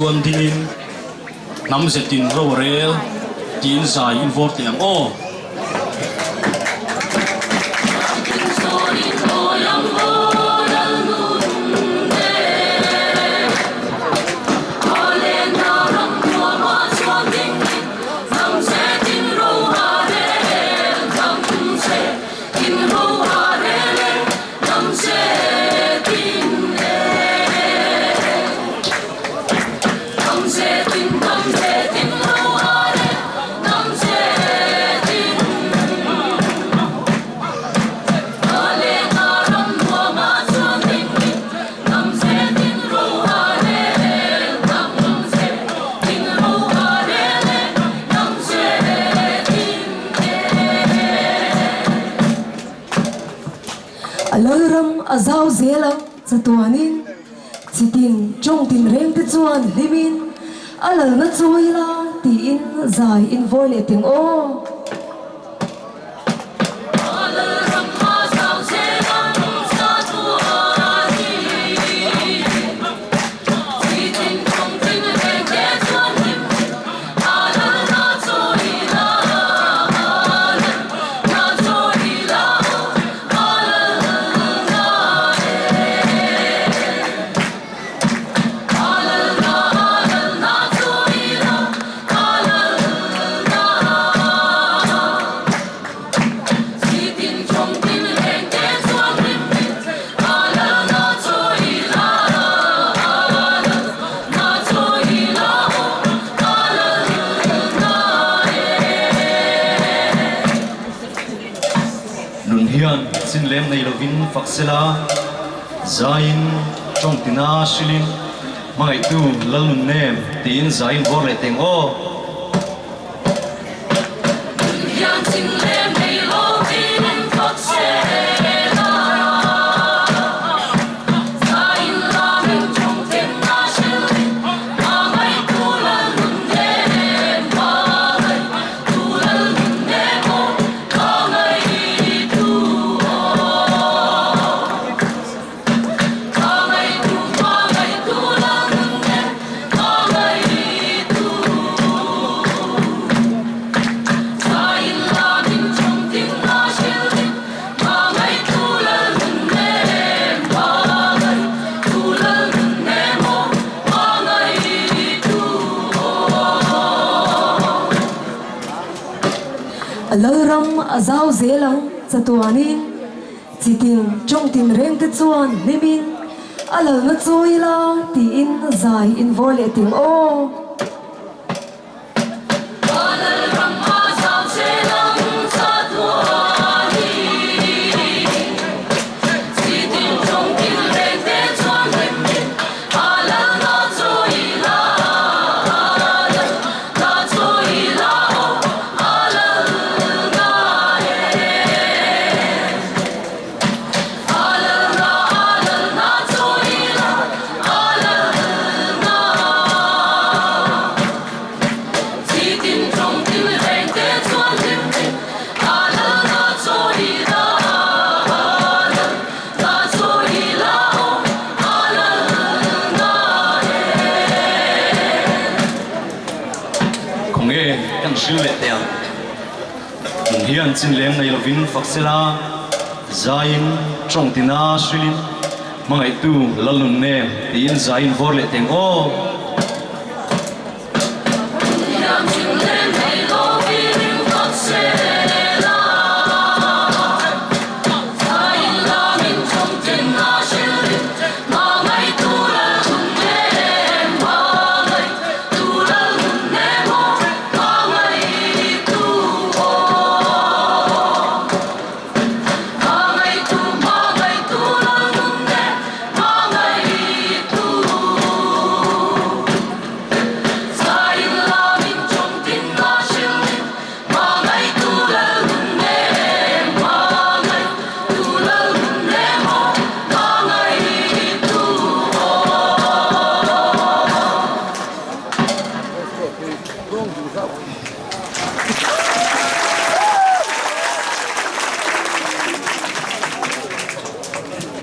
quân tin nắm sẽ tin râu rêu tin dài info tiếng ô azau zela zatuanin chitin trong tin reng te chuan limin alal na chuila ti in zai in voile ting o xin lem này là vin phật sela zain trong tina silin mai tu lalun nem tin zain vô lệ tiếng ô lam azau zelang zatuanin chitin trong tin reng te chuan limin alal na chuila ti in zai in voile ting o hian chin lem nei lovin faksela zain trong tina shilin mangai tu lalun ne tin zain vorle teng o